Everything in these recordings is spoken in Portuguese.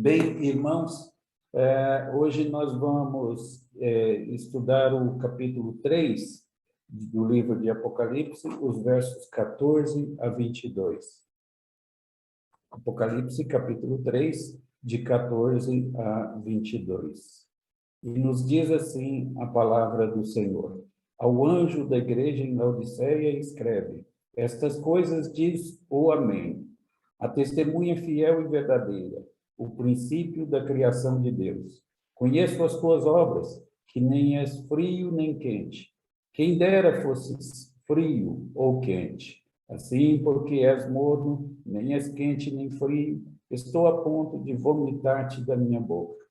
Bem, irmãos, hoje nós vamos estudar o capítulo 3 do livro de Apocalipse, os versos 14 a 22. Apocalipse, capítulo 3, de 14 a 22. E nos diz assim a palavra do Senhor. Ao anjo da igreja em Laodiceia escreve: estas coisas diz o Amém, a testemunha fiel e verdadeira, o princípio da criação de Deus. Conheço as tuas obras, que nem és frio nem quente. Quem dera fosses frio ou quente. Assim, porque és morno, nem és quente nem frio, estou a ponto de vomitar-te da minha boca.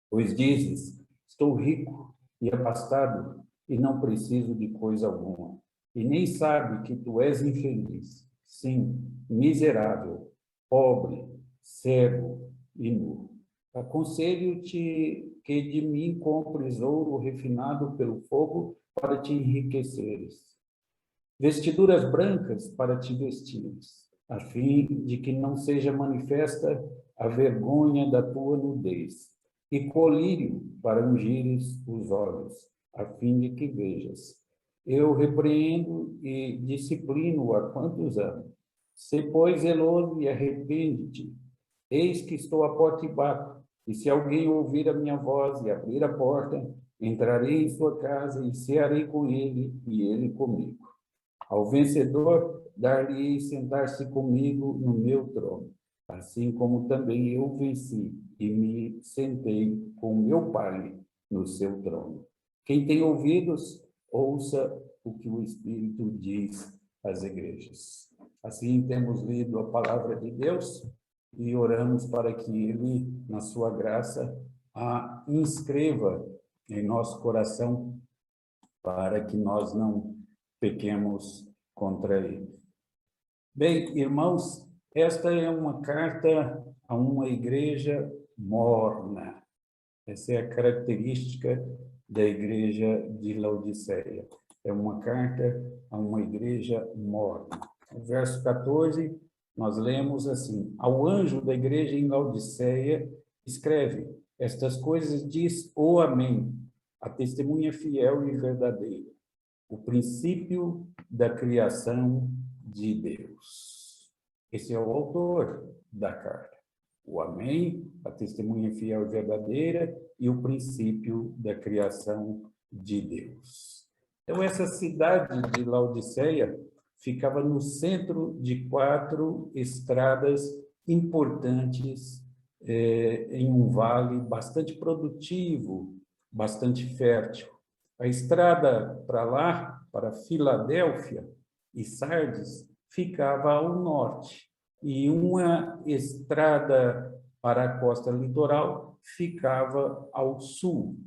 Pois dizes, estou rico e abastado, e não preciso de coisa alguma. E nem sabe que tu és infeliz, sim, miserável, pobre, cego e nu. Aconselho-te que de mim compres ouro refinado pelo fogo para te enriqueceres. Vestiduras brancas para te vestires, a fim de que não seja manifesta a vergonha da tua nudez, e colírio para ungires os olhos, a fim de que vejas. Eu repreendo e disciplino a quantos amo. Se, pois, zeloso e arrepende-te. Eis que estou à porta e bato, e se alguém ouvir a minha voz e abrir a porta, entrarei em sua casa e cearei com ele e ele comigo. Ao vencedor, dar-lhe-ei sentar-se comigo no meu trono, assim como também eu venci e me sentei com meu Pai no seu trono. Quem tem ouvidos, ouça o que o Espírito diz às igrejas. Assim temos lido a palavra de Deus e oramos para que Ele, na sua graça, a inscreva em nosso coração para que nós não pequemos contra Ele. Bem, irmãos, esta é uma carta a uma igreja morna. Essa é a característica da igreja de Laodiceia. É uma carta a uma igreja morna. No verso 14, nós lemos assim: ao anjo da igreja em Laodiceia, escreve: estas coisas diz o Amém, a testemunha fiel e verdadeira, o princípio da criação de Deus. Esse é o autor da carta. O Amém, a testemunha fiel e verdadeira e o princípio da criação de Deus. Então, essa cidade de Laodiceia ficava no centro de 4 estradas importantes, em um vale bastante produtivo, bastante fértil. A estrada para lá, para Filadélfia e Sardes, ficava ao norte. E uma estrada para a costa litoral ficava ao sul.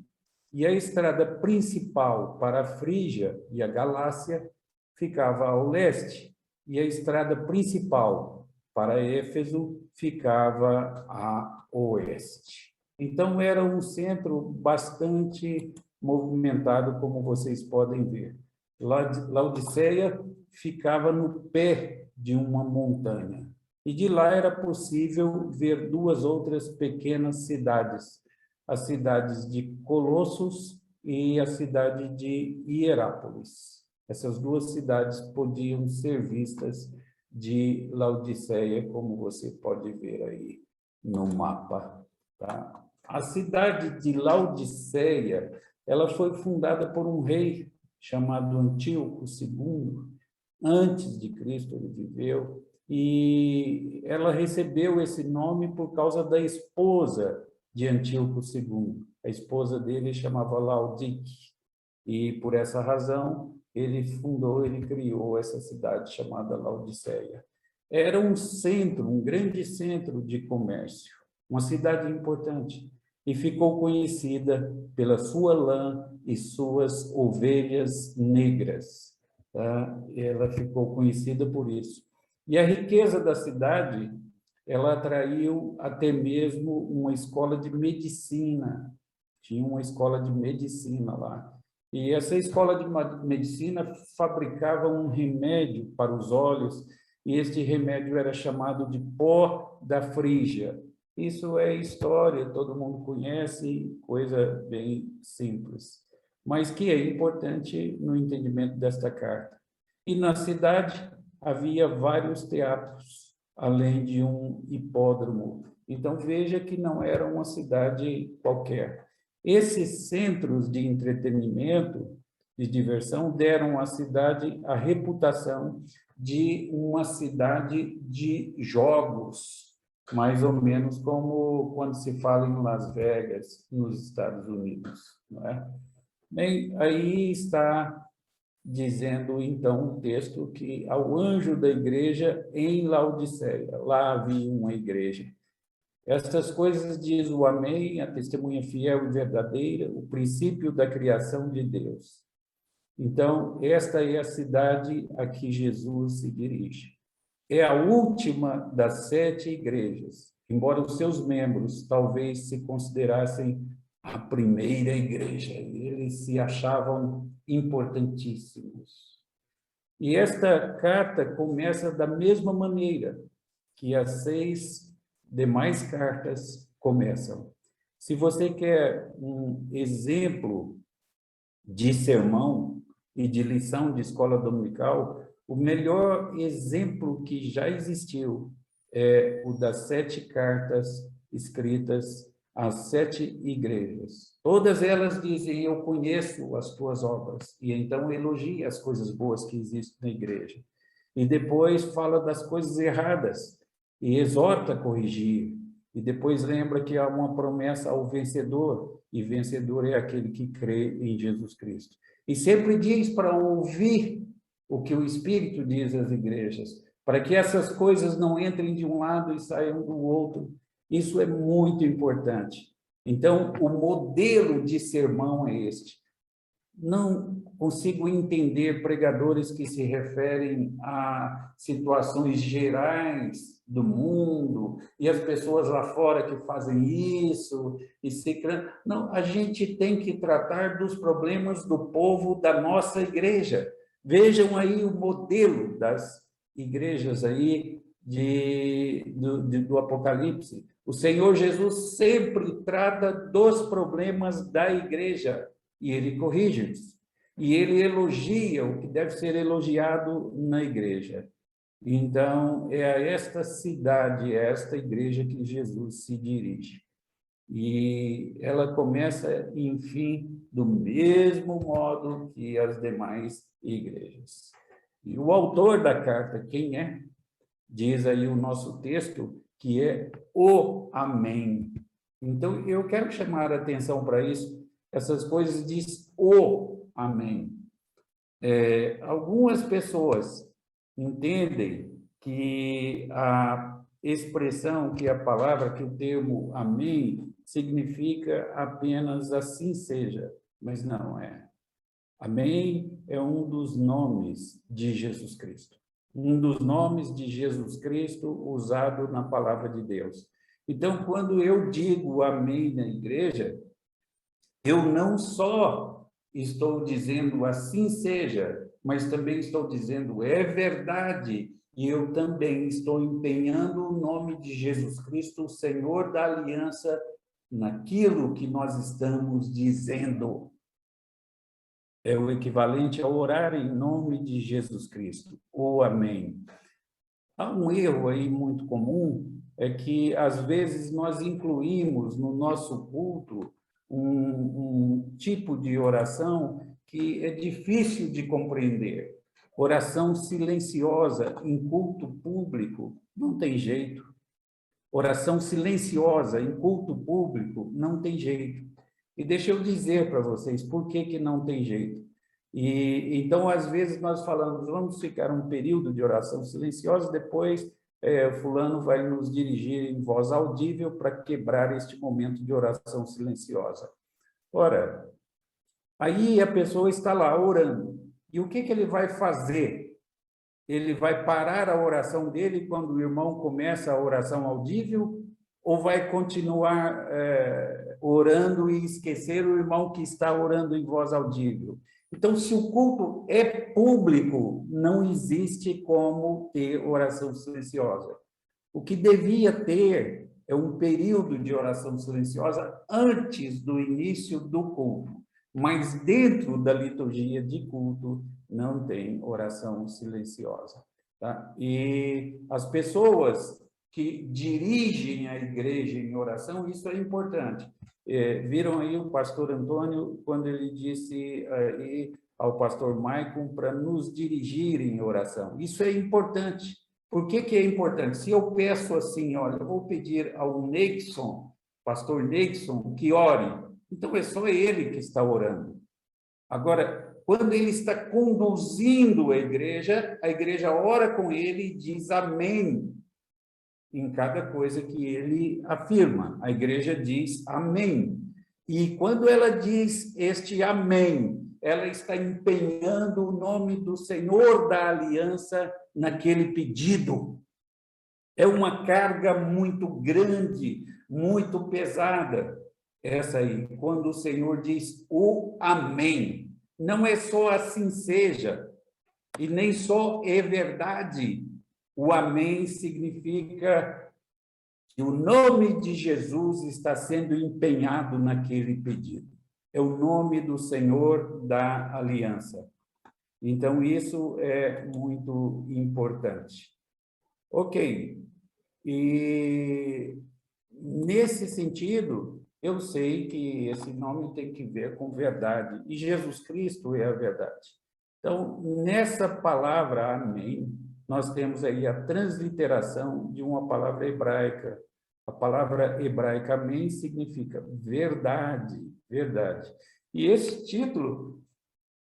E a estrada principal para a Frígia e a Galácia ficava ao leste. E a estrada principal para Éfeso ficava a oeste. Então, era um centro bastante movimentado, como vocês podem ver. Laodiceia ficava no pé de uma montanha. E de lá era possível ver 2 outras pequenas cidades, as cidades de Colossos e a cidade de Hierápolis. Essas 2 cidades podiam ser vistas de Laodiceia, como você pode ver aí no mapa, tá? A cidade de Laodiceia, ela foi fundada por um rei chamado Antíoco II. Antes de Cristo ele viveu, e ela recebeu esse nome por causa da esposa de Antíoco II. A esposa dele chamava Laodique, e por essa razão ele criou essa cidade chamada Laodiceia. Era um centro, um grande centro de comércio, uma cidade importante, e ficou conhecida pela sua lã e suas ovelhas negras. Tá? Ela ficou conhecida por isso. E a riqueza da cidade, ela atraiu até mesmo uma escola de medicina. Tinha uma escola de medicina lá. E essa escola de medicina fabricava um remédio para os olhos, e este remédio era chamado de pó da Frígia. isso é história, todo mundo conhece, coisa bem simples, mas que é importante no entendimento desta carta. E na cidade havia vários teatros, além de um hipódromo. Então veja que não era uma cidade qualquer. Esses centros de entretenimento, de diversão, deram à cidade a reputação de uma cidade de jogos, mais ou menos como quando se fala em Las Vegas, nos Estados Unidos, não é? Bem, aí está dizendo, então, o texto que ao anjo da igreja em Laodiceia, lá havia uma igreja. Estas coisas diz o Amém, a testemunha fiel e verdadeira, o princípio da criação de Deus. Então, esta é a cidade a que Jesus se dirige. É a última das 7 igrejas, embora os seus membros talvez se considerassem a primeira igreja. Eles se achavam importantíssimos. E esta carta começa da mesma maneira que as 6 demais cartas começam. Se você quer um exemplo de sermão e de lição de escola dominical, o melhor exemplo que já existiu é o das 7 cartas escritas às 7 igrejas. Todas elas dizem, eu conheço as tuas obras, e então elogia as coisas boas que existem na igreja. E depois fala das coisas erradas, e exorta a corrigir. E depois lembra que há uma promessa ao vencedor, e vencedor é aquele que crê em Jesus Cristo. E sempre diz para ouvir o que o Espírito diz às igrejas, para que essas coisas não entrem de um lado e saiam do outro. Isso é muito importante. Então, o modelo de sermão é este. Não consigo entender pregadores que se referem a situações gerais do mundo e as pessoas lá fora que fazem isso e se... Não, a gente tem que tratar dos problemas do povo da nossa igreja. Vejam aí o modelo das igrejas aí do Apocalipse. O Senhor Jesus sempre trata dos problemas da igreja e ele corrige-os. E ele elogia o que deve ser elogiado na igreja. Então, é a esta cidade, é a esta igreja que Jesus se dirige. E ela começa, enfim, do mesmo modo que as demais igrejas. E o autor da carta, quem é? Diz aí o nosso texto que é o Amém. Então, eu quero chamar a atenção para isso. Essas coisas diz o Amém. Algumas pessoas entendem que a expressão, que a palavra, que o termo Amém significa apenas assim seja, mas não é. Amém é um dos nomes de Jesus Cristo. Um dos nomes de Jesus Cristo usado na palavra de Deus. Então, quando eu digo amém na igreja, eu não só estou dizendo assim seja, mas também estou dizendo é verdade, e eu também estou empenhando o nome de Jesus Cristo, o Senhor da aliança, naquilo que nós estamos dizendo. É o equivalente a orar em nome de Jesus Cristo, o amém. Há um erro aí muito comum, é que às vezes nós incluímos no nosso culto um tipo de oração que é difícil de compreender. Oração silenciosa em culto público, não tem jeito. Oração silenciosa em culto público, não tem jeito. E deixa eu dizer para vocês por que não tem jeito. E então, às vezes, nós falamos, vamos ficar um período de oração silenciosa, depois fulano vai nos dirigir em voz audível para quebrar este momento de oração silenciosa. Ora, aí a pessoa está lá orando. E o que ele vai fazer? Ele vai parar a oração dele quando o irmão começa a oração audível ou vai continuar orando e esquecer o irmão que está orando em voz audível? Então, se o culto é público, não existe como ter oração silenciosa. O que devia ter é um período de oração silenciosa antes do início do culto. Mas dentro da liturgia de culto não tem oração silenciosa, tá? E as pessoas que dirigem a igreja em oração, isso é importante. Viram aí o pastor Antônio, quando ele disse aí ao pastor Maicon para nos dirigir em oração. Isso é importante. Por que que é importante? Se eu peço assim, olha, eu vou pedir ao Nixon, pastor Nixon, que ore, então é só ele que está orando. Agora, quando ele está conduzindo a igreja ora com ele e diz amém em cada coisa que ele afirma. A igreja diz amém. E quando ela diz este amém, ela está empenhando o nome do Senhor da aliança naquele pedido. É uma carga muito grande, muito pesada, essa aí, quando o Senhor diz o amém. Não é só assim seja, e nem só é verdade. O amém significa que o nome de Jesus está sendo empenhado naquele pedido. É o nome do Senhor da aliança. Então, isso é muito importante. Ok. E, nesse sentido, eu sei que esse nome tem que ver com verdade. E Jesus Cristo é a verdade. Então, nessa palavra amém, nós temos aí a transliteração de uma palavra hebraica. A palavra hebraica amém significa verdade, verdade. E esse título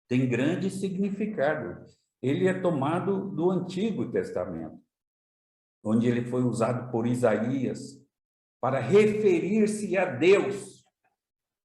tem grande significado. Ele é tomado do Antigo Testamento, onde ele foi usado por Isaías para referir-se a Deus.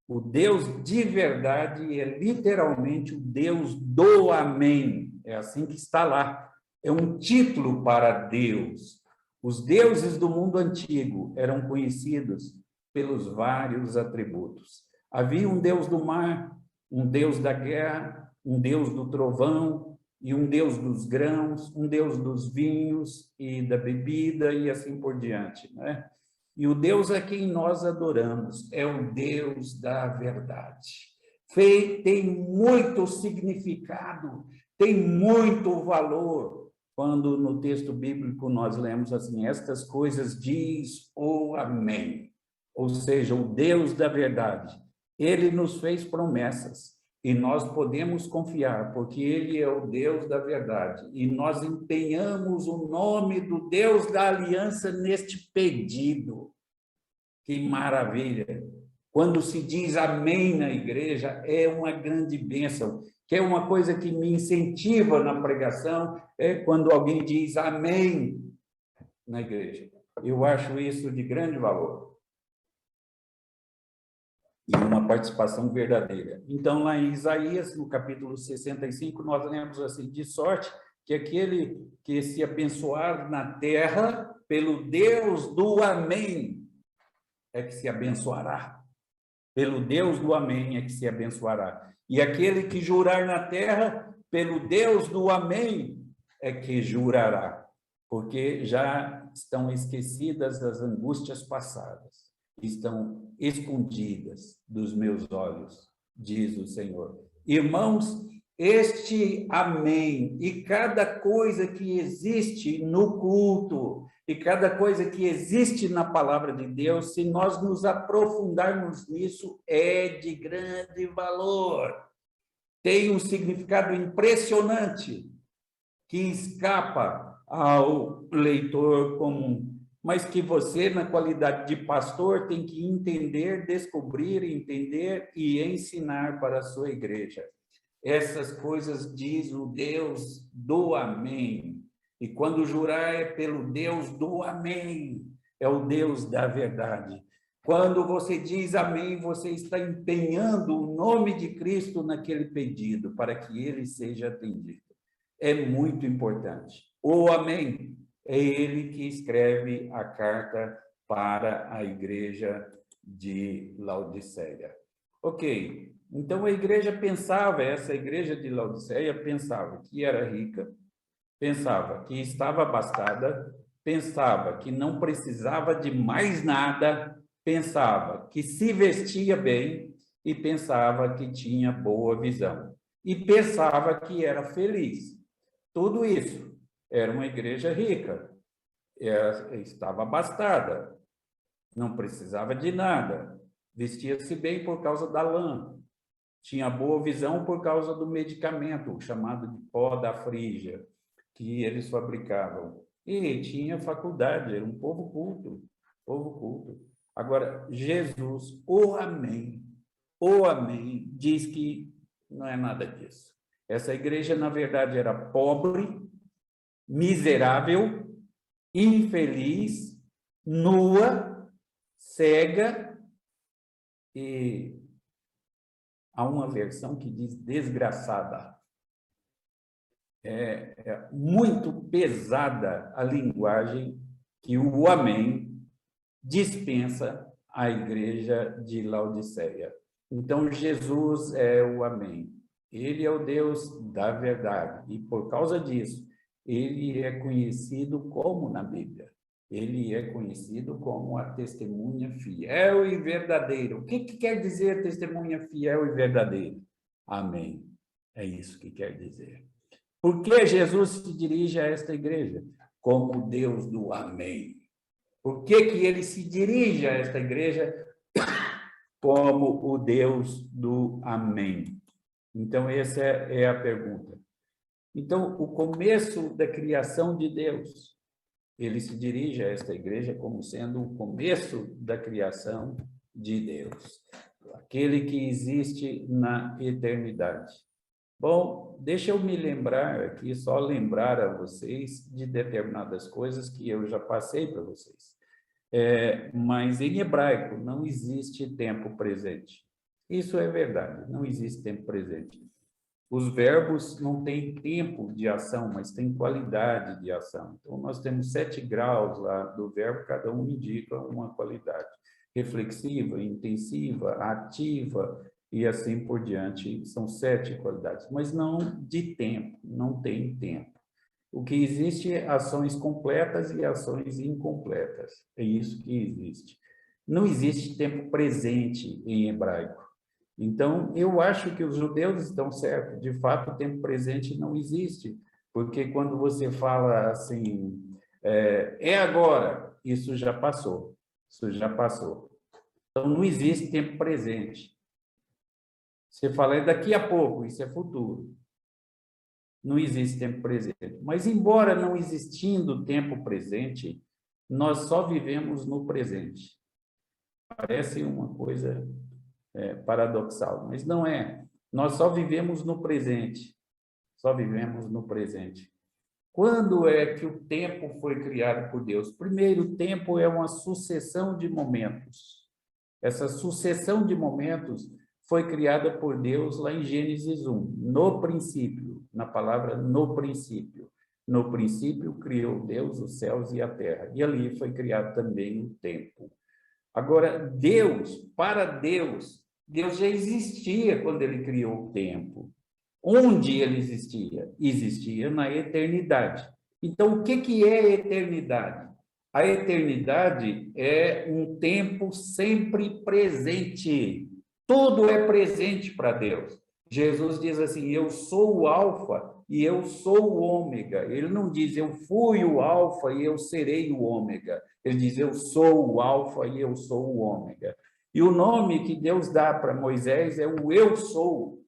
O Deus de verdade é literalmente o Deus do amém. É assim que está lá. É um título para Deus. Os deuses do mundo antigo eram conhecidos pelos vários atributos. Havia um Deus do mar, um Deus da guerra, um Deus do trovão, e um Deus dos grãos, um Deus dos vinhos e da bebida, e assim por diante, né? E o Deus a quem nós adoramos é o Deus da verdade. Tem muito significado, tem muito valor, quando no texto bíblico nós lemos assim, estas coisas diz o amém, ou seja, o Deus da verdade. Ele nos fez promessas, e nós podemos confiar, porque ele é o Deus da verdade. E nós empenhamos o nome do Deus da aliança neste pedido. Que maravilha! Quando se diz amém na igreja, é uma grande bênção. Que é uma coisa que me incentiva na pregação, é quando alguém diz amém na igreja. Eu acho isso de grande valor. E uma participação verdadeira. Então, lá em Isaías, no capítulo 65, nós lemos assim, de sorte que aquele que se abençoar na terra, pelo Deus do amém, é que se abençoará. Pelo Deus do amém é que se abençoará. E aquele que jurar na terra, pelo Deus do amém é que jurará. Porque já estão esquecidas as angústias passadas, estão escondidas dos meus olhos, diz o Senhor. Irmãos, este amém e cada coisa que existe no culto e cada coisa que existe na palavra de Deus, se nós nos aprofundarmos nisso, é de grande valor. Tem um significado impressionante que escapa ao leitor comum, mas que você, na qualidade de pastor, tem que entender, descobrir, entender e ensinar para a sua igreja. Essas coisas diz o Deus do amém. E quando jurar é pelo Deus do amém, é o Deus da verdade. Quando você diz amém, você está empenhando o nome de Cristo naquele pedido, para que ele seja atendido. É muito importante. O amém é ele que escreve a carta para a igreja de Laodiceia. Ok, então a igreja pensava, essa igreja de Laodiceia pensava que era rica, pensava que estava abastada, pensava que não precisava de mais nada, pensava que se vestia bem e pensava que tinha boa visão. E pensava que era feliz. Tudo isso. Era uma igreja rica, estava abastada, não precisava de nada, vestia-se bem por causa da lã, tinha boa visão por causa do medicamento, chamado de pó da frígia, que eles fabricavam. E tinha faculdade, era um povo culto, povo culto. Agora, Jesus, o Amém, diz que não é nada disso. Essa igreja, na verdade, era pobre, miserável, infeliz, nua, cega, e há uma versão que diz desgraçada. É muito pesada a linguagem que o Amém dispensa à igreja de Laodiceia. Então, Jesus é o Amém. Ele é o Deus da verdade. E, por causa disso, ele é conhecido como na Bíblia. Ele é conhecido como a testemunha fiel e verdadeira. O que quer dizer testemunha fiel e verdadeira? Amém. É isso que quer dizer. Por que Jesus se dirige a esta igreja? Como Deus do Amém. Por que ele se dirige a esta igreja como o Deus do Amém? Então, essa é a pergunta. Então, o começo da criação de Deus, ele se dirige a esta igreja como sendo o começo da criação de Deus, aquele que existe na eternidade. Bom, deixa eu me lembrar aqui, só lembrar a vocês de determinadas coisas que eu já passei para vocês. Mas em hebraico não existe tempo presente. Isso é verdade, não existe tempo presente. Os verbos não têm tempo de ação, mas têm qualidade de ação. Então, nós temos 7 graus lá do verbo, cada um indica uma qualidade. Reflexiva, intensiva, ativa e assim por diante. São 7 qualidades, mas não de tempo, não tem tempo. O que existe é ações completas e ações incompletas. É isso que existe. Não existe tempo presente em hebraico. Então, eu acho que os judeus estão certos. De fato, o tempo presente não existe. Porque quando você fala assim, é agora, isso já passou. Isso já passou. Então, não existe tempo presente. Você fala, é daqui a pouco, isso é futuro. Não existe tempo presente. Mas, embora não existindo tempo presente, nós só vivemos no presente. Parece uma coisa paradoxal, mas não é. Nós só vivemos no presente. Só vivemos no presente. Quando é que o tempo foi criado por Deus? Primeiro, o tempo é uma sucessão de momentos. Essa sucessão de momentos foi criada por Deus lá em Gênesis 1, no princípio, na palavra no princípio. No princípio criou Deus os céus e a terra, e ali foi criado também o tempo. Agora, Deus já existia quando ele criou o tempo. Onde ele existia? Existia na eternidade. Então, o que é eternidade? A eternidade é um tempo sempre presente. Tudo é presente para Deus. Jesus diz assim, eu sou o alfa e eu sou o ômega. Ele não diz, eu fui o alfa e eu serei o ômega. Ele diz, eu sou o alfa e eu sou o ômega. E o nome que Deus dá para Moisés é o eu sou.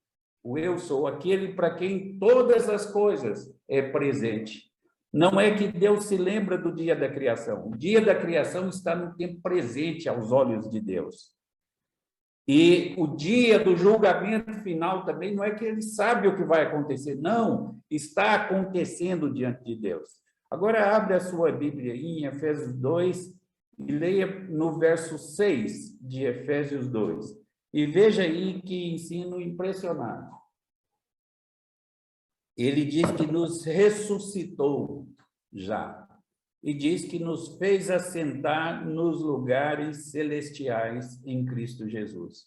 O eu sou, aquele para quem todas as coisas é presente. Não é que Deus se lembra do dia da criação. O dia da criação está no tempo presente aos olhos de Deus. E o dia do julgamento final também não é que ele sabe o que vai acontecer. Não, está acontecendo diante de Deus. Agora abre a sua Bíblia em Efésios 2 e leia no verso 6 de Efésios 2. E veja aí que ensino impressionante. Ele diz que nos ressuscitou já. E diz que nos fez assentar nos lugares celestiais em Cristo Jesus.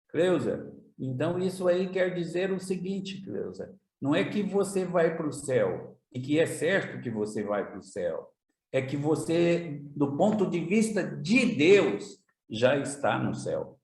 Cleusa, então isso aí quer dizer o seguinte, Cleusa, não é que você vai para o céu, e que é certo que você vai para o céu. é que você, do ponto de vista de Deus, já está no céu.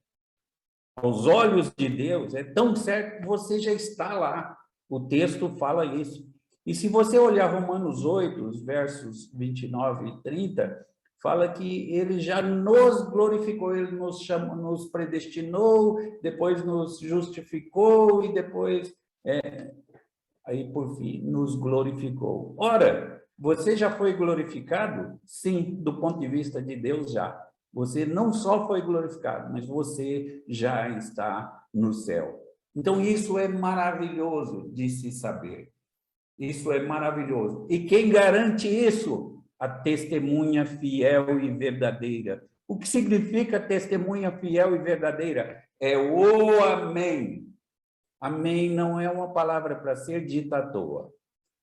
Aos olhos de Deus, é tão certo que você já está lá. O texto fala isso. E se você olhar Romanos 8, os versos 29 e 30, fala que ele já nos glorificou, ele nos chamou, nos predestinou, depois nos justificou e depois, aí por fim, nos glorificou. Ora, você já foi glorificado? Sim, do ponto de vista de Deus, já. Você não só foi glorificado, mas você já está no céu. Então, isso é maravilhoso de se saber. Isso é maravilhoso. E quem garante isso? A testemunha fiel e verdadeira. O que significa testemunha fiel e verdadeira? É o amém. Amém não é uma palavra para ser dita à toa.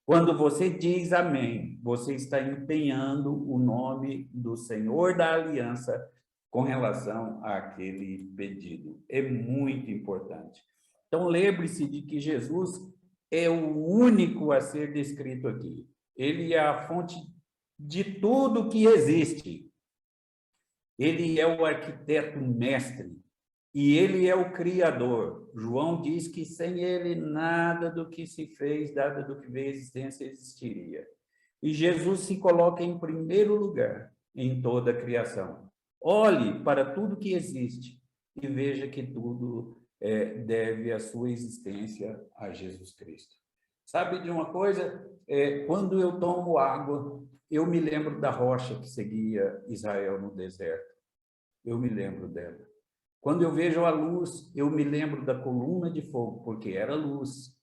Quando você diz amém, você está empenhando o nome do Senhor da aliança com relação àquele pedido. É muito importante. Então, lembre-se de que Jesus é o único a ser descrito aqui. Ele é a fonte de tudo que existe. Ele é o arquiteto mestre. E ele é o Criador. João diz que sem ele nada do que se fez, nada do que veio à existência existiria. E Jesus se coloca em primeiro lugar em toda a criação. Olhe para tudo que existe e veja que tudo deve a sua existência a Jesus Cristo. Sabe de uma coisa? Quando eu tomo água, eu me lembro da rocha que seguia Israel no deserto. Eu me lembro dela. Quando eu vejo a luz, eu me lembro da coluna de fogo, porque era luz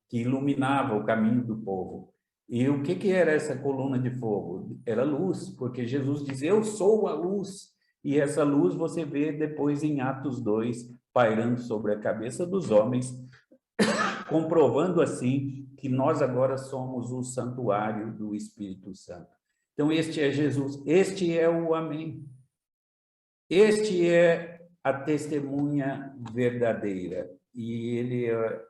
que iluminava o caminho do povo. E o que era essa coluna de fogo? Era luz, porque Jesus diz, eu sou a luz. E essa luz você vê depois em Atos 2, pairando sobre a cabeça dos homens, comprovando assim que nós agora somos o santuário do Espírito Santo. Então, este é Jesus, este é o amém. Este é a testemunha verdadeira, e ele é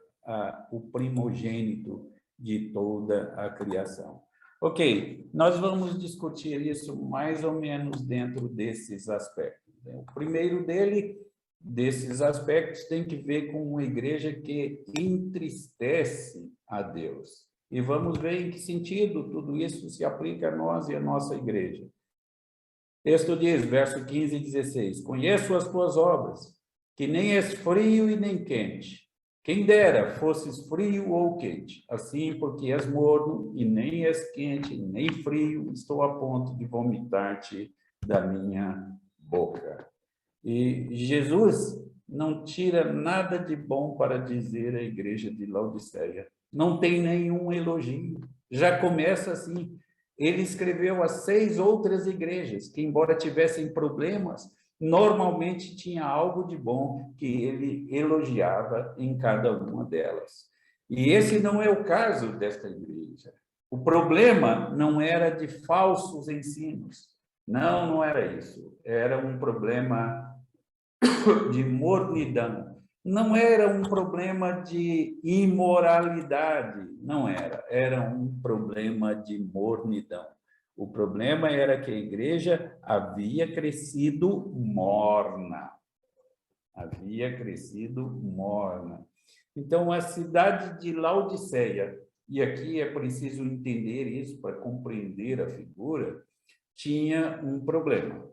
o primogênito de toda a criação. Ok, nós vamos discutir isso mais ou menos dentro desses aspectos. O primeiro desses aspectos tem que ver com uma igreja que entristece a Deus. E vamos ver em que sentido tudo isso se aplica a nós e a nossa igreja. O texto diz, verso 15 e 16, conheço as tuas obras, que nem és frio e nem quente. Quem dera fosses frio ou quente. Assim, porque és morno e nem és quente, nem frio, estou a ponto de vomitar-te da minha boca. E Jesus não tira nada de bom para dizer à igreja de Laodiceia. Não tem nenhum elogio. Já começa assim. Ele escreveu a 6 outras igrejas, que embora tivessem problemas, normalmente tinha algo de bom que ele elogiava em cada uma delas. E esse não é o caso desta igreja. O problema não era de falsos ensinos. Não, não era isso. Era um problema de mornidão. Não era um problema de imoralidade, não era. Era um problema de mornidão. O problema era que a igreja havia crescido morna. Havia crescido morna. Então, a cidade de Laodiceia, e aqui é preciso entender isso para compreender a figura, tinha um problema,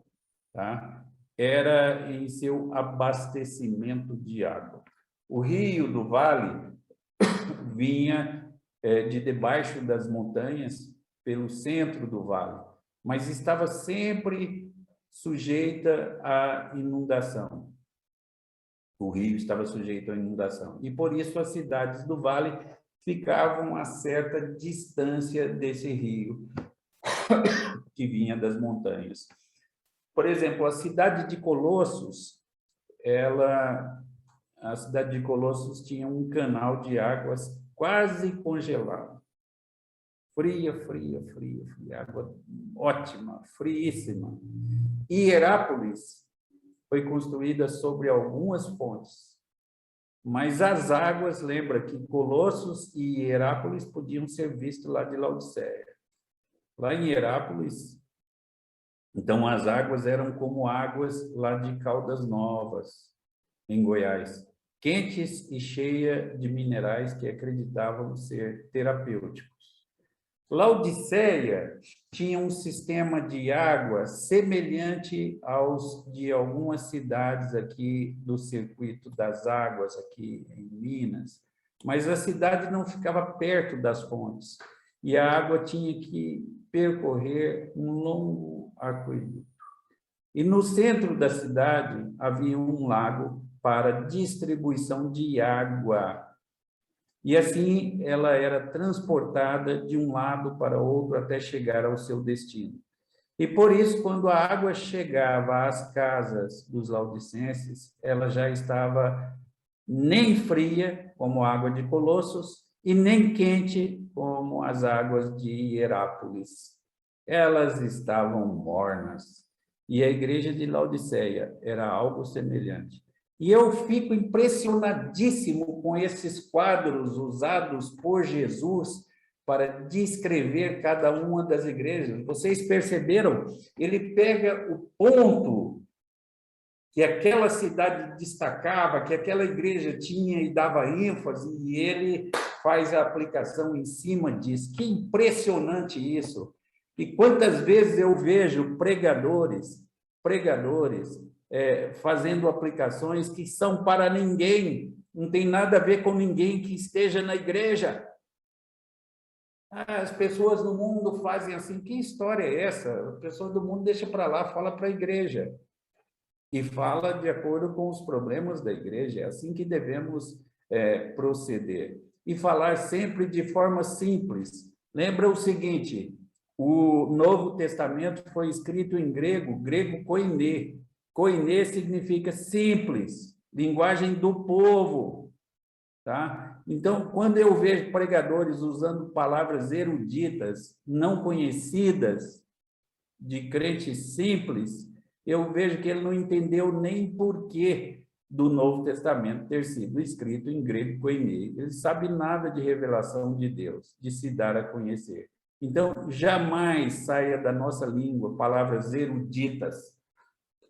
tá? Era em seu abastecimento de água. O rio do vale vinha de debaixo das montanhas pelo centro do vale, mas estava sempre sujeita à inundação. O rio estava sujeito à inundação. E por isso as cidades do vale ficavam a certa distância desse rio que vinha das montanhas. Por exemplo, a cidade de Colossos, a cidade de Colossos tinha um canal de águas quase congelado. Fria, fria, fria, fria, água ótima, friíssima. E Herápolis foi construída sobre algumas fontes, mas as águas, lembra que Colossos e Herápolis podiam ser vistos lá de Laodiceia. lá em Herápolis. Então, as águas eram como águas lá de Caldas Novas, em Goiás, quentes e cheias de minerais que acreditavam ser terapêuticos. Laodiceia tinha um sistema de água semelhante aos de algumas cidades aqui do circuito das águas, aqui em Minas, mas a cidade não ficava perto das fontes, e a água tinha que percorrer um longo aqueduto. E no centro da cidade havia um lago para distribuição de água. E assim ela era transportada de um lado para outro até chegar ao seu destino. E por isso, quando a água chegava às casas dos laudicenses, ela já estava nem fria, como a água de Colossos, e nem quente, como as águas de Herápolis. Elas estavam mornas. E a igreja de Laodiceia era algo semelhante. E eu fico impressionadíssimo com esses quadros usados por Jesus para descrever cada uma das igrejas. Vocês perceberam? Ele pega o ponto que aquela cidade destacava, que aquela igreja tinha e dava ênfase, e ele faz a aplicação em cima disso. Que impressionante isso! E quantas vezes eu vejo pregadores fazendo aplicações que são para ninguém, não tem nada a ver com ninguém que esteja na igreja. As pessoas no mundo fazem assim, que história é essa? As pessoas do mundo deixa para lá, fala para a igreja. E fala de acordo com os problemas da igreja, é assim que devemos proceder. E falar sempre de forma simples. Lembra o seguinte, o Novo Testamento foi escrito em grego koiné. Koiné significa simples, linguagem do povo. Tá? Então, quando eu vejo pregadores usando palavras eruditas, não conhecidas, de crente simples, eu vejo que ele não entendeu nem porquê do Novo Testamento ter sido escrito em grego koiné. Ele sabe nada de revelação de Deus, de se dar a conhecer. Então, jamais saia da nossa língua palavras eruditas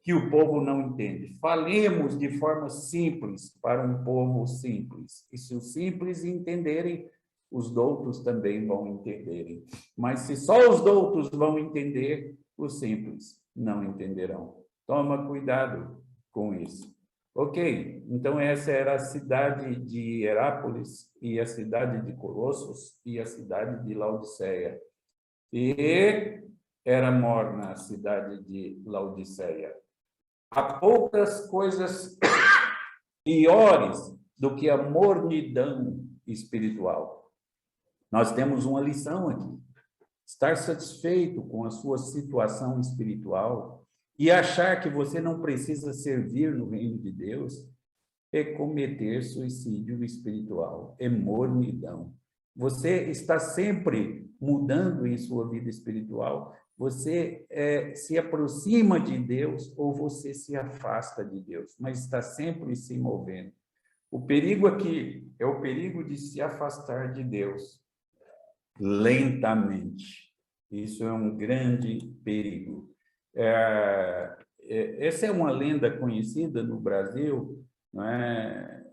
que o povo não entende. Falemos de forma simples para um povo simples. E se os simples entenderem, os doutos também vão entenderem. Mas se só os doutos vão entender, os simples não entenderão. Toma cuidado com isso. Ok, então essa era a cidade de Herápolis e a cidade de Colossos e a cidade de Laodiceia. E era morna a cidade de Laodiceia. Há poucas coisas piores do que a mornidão espiritual. Nós temos uma lição aqui. Estar satisfeito com a sua situação espiritual e achar que você não precisa servir no reino de Deus é cometer suicídio espiritual, é mornidão. Você está sempre mudando em sua vida espiritual, você se aproxima de Deus ou você se afasta de Deus, mas está sempre se movendo. O perigo aqui é o perigo de se afastar de Deus lentamente. Isso é um grande perigo. Essa é uma lenda conhecida no Brasil, não é?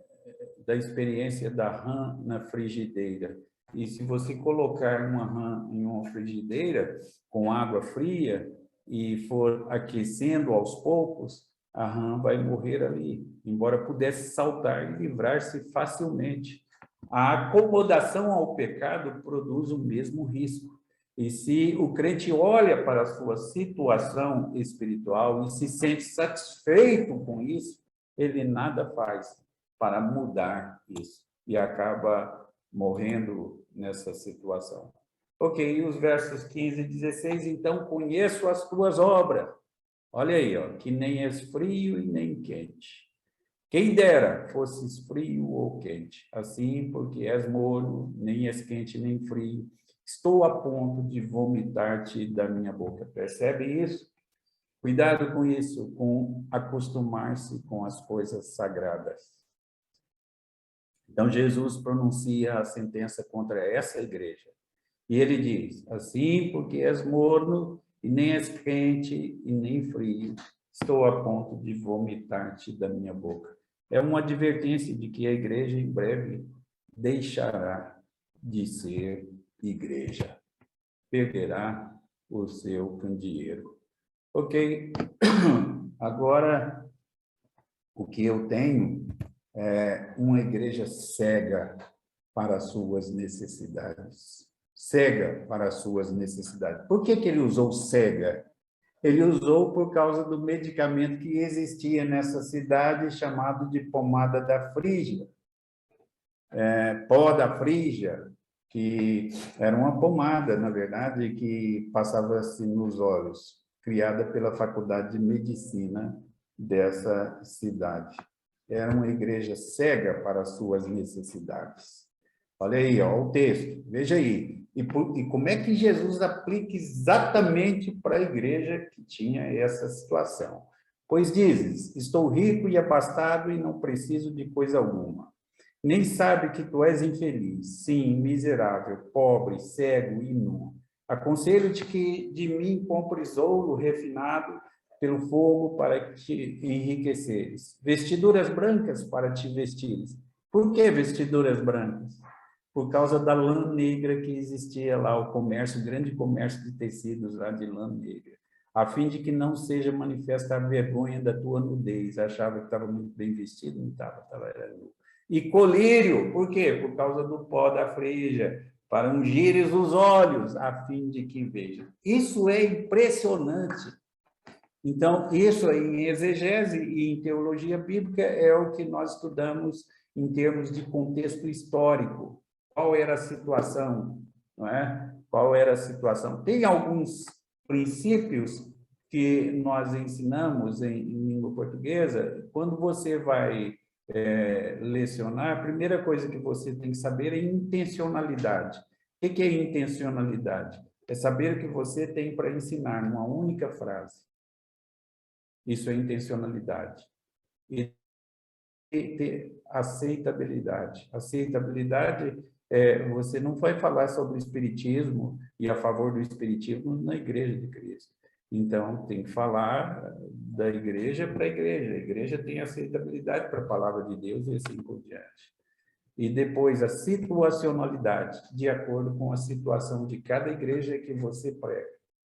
Da experiência da rã na frigideira. E se você colocar uma rã em uma frigideira com água fria e for aquecendo aos poucos, a rã vai morrer ali, embora pudesse saltar e livrar-se facilmente. A acomodação ao pecado produz o mesmo risco. E se o crente olha para a sua situação espiritual e se sente satisfeito com isso, ele nada faz para mudar isso e acaba morrendo nessa situação. Ok, e os versos 15 e 16, então, conheço as tuas obras. Olha aí, ó, que nem és frio e nem quente. Quem dera fosses frio ou quente, assim, porque és morno, nem és quente nem frio, estou a ponto de vomitar-te da minha boca. Percebe isso? Cuidado com isso, com acostumar-se com as coisas sagradas. Então, Jesus pronuncia a sentença contra essa igreja. E ele diz, assim, porque és morno, e nem és quente, e nem frio, estou a ponto de vomitar-te da minha boca. É uma advertência de que a igreja em breve deixará de ser igreja, perderá o seu candeeiro. Ok, agora o que eu tenho é uma igreja cega para as suas necessidades. Cega para as suas necessidades. Por que ele usou cega? Ele usou por causa do medicamento que existia nessa cidade chamado de pomada da Frígia, pó da Frígia, que era uma pomada, na verdade, que passava-se nos olhos, criada pela Faculdade de Medicina dessa cidade. Era uma igreja cega para as suas necessidades. Olha aí, ó, o texto, veja aí. E como é que Jesus aplica exatamente para a igreja que tinha essa situação? Pois dizes, estou rico e abastado e não preciso de coisa alguma. Nem sabe que tu és infeliz, sim, miserável, pobre, cego e nu. Aconselho-te que de mim compres ouro refinado pelo fogo para te enriqueceres, vestiduras brancas para te vestires. Por que vestiduras brancas? Por causa da lã negra que existia lá, o comércio, o grande comércio de tecidos lá de lã negra, a fim de que não seja manifesta a vergonha da tua nudez. Achava que estava muito bem vestido, não estava, era nu. E colírio, por quê? Por causa do pó da Frígia, para ungires os olhos, a fim de que vejam. Isso é impressionante. Então, isso em exegese e em teologia bíblica é o que nós estudamos em termos de contexto histórico. Qual era a situação, não é? Qual era a situação? Tem alguns princípios que nós ensinamos em língua portuguesa. Quando você vai lecionar, a primeira coisa que você tem que saber é intencionalidade. O que é intencionalidade? É saber o que você tem para ensinar numa única frase. Isso é intencionalidade. E ter aceitabilidade. Aceitabilidade você não vai falar sobre o espiritismo e a favor do espiritismo na igreja de Cristo. Então, tem que falar da igreja para a igreja. A igreja tem aceitabilidade para a palavra de Deus e assim por diante. E depois a situacionalidade, de acordo com a situação de cada igreja que você prega.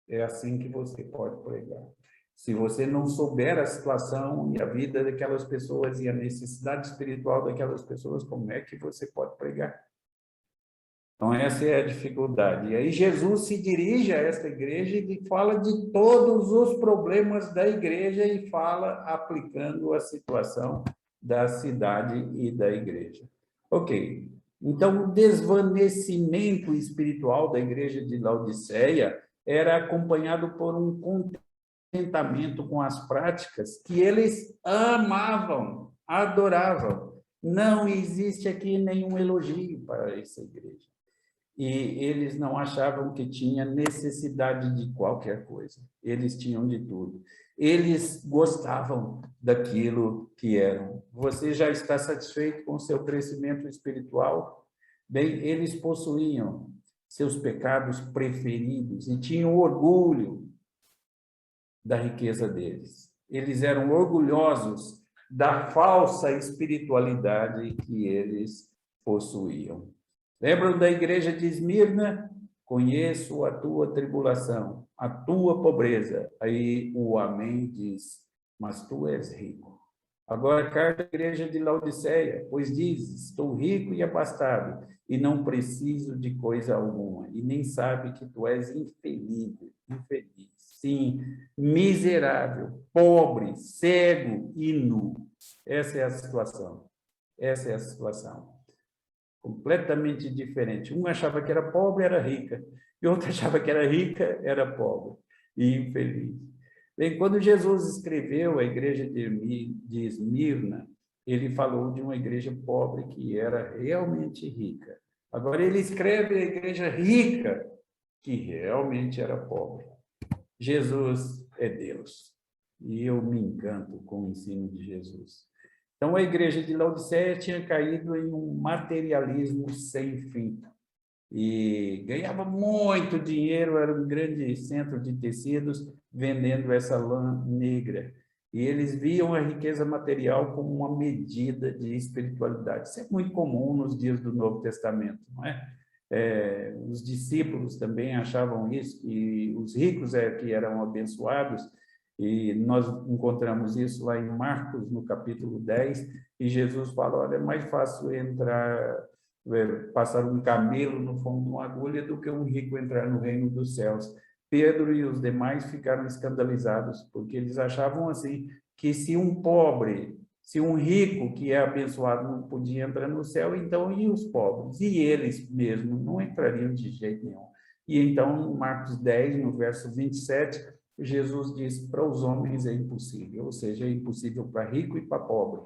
É assim que você pode pregar. Se você não souber a situação e a vida daquelas pessoas e a necessidade espiritual daquelas pessoas, como é que você pode pregar? Então, essa é a dificuldade. E aí Jesus se dirige a esta igreja e fala de todos os problemas da igreja e fala aplicando a situação da cidade e da igreja. Ok. Então, o desvanecimento espiritual da igreja de Laodiceia era acompanhado por um contentamento com as práticas que eles amavam, adoravam. Não existe aqui nenhum elogio para essa igreja. E eles não achavam que tinha necessidade de qualquer coisa. Eles tinham de tudo. Eles gostavam daquilo que eram. Você já está satisfeito com o seu crescimento espiritual? Bem, eles possuíam seus pecados preferidos e tinham orgulho da riqueza deles. Eles eram orgulhosos da falsa espiritualidade que eles possuíam. Lembram da igreja de Esmirna? Conheço a tua tribulação, a tua pobreza. Aí o Amém diz, mas tu és rico. Agora, carta à igreja de Laodiceia, pois diz, estou rico e abastado, e não preciso de coisa alguma, e nem sabe que tu és infeliz, sim, miserável, pobre, cego e nu. Essa é a situação. Essa é a situação. Completamente diferente. Um achava que era pobre, era rica, e outro achava que era rica, era pobre e infeliz. Bem, quando Jesus escreveu a igreja de Esmirna, ele falou de uma igreja pobre que era realmente rica. Agora ele escreve a igreja rica, que realmente era pobre. Jesus é Deus. E eu me encanto com o ensino de Jesus. Então, a igreja de Laodiceia tinha caído em um materialismo sem fim. e ganhava muito dinheiro, era um grande centro de tecidos vendendo essa lã negra. E eles viam a riqueza material como uma medida de espiritualidade. Isso é muito comum nos dias do Novo Testamento, não é? Os discípulos também achavam isso, que os ricos que eram abençoados, e nós encontramos isso lá em Marcos, no capítulo 10, e Jesus fala, olha, é mais fácil passar um camelo no fundo de uma agulha do que um rico entrar no reino dos céus. Pedro e os demais ficaram escandalizados, porque eles achavam assim, que se um pobre, se um rico que é abençoado não podia entrar no céu, então e os pobres? E eles mesmos não entrariam de jeito nenhum. E então, Marcos 10, no verso 27, Jesus diz, para os homens é impossível, ou seja, é impossível para rico e para pobre.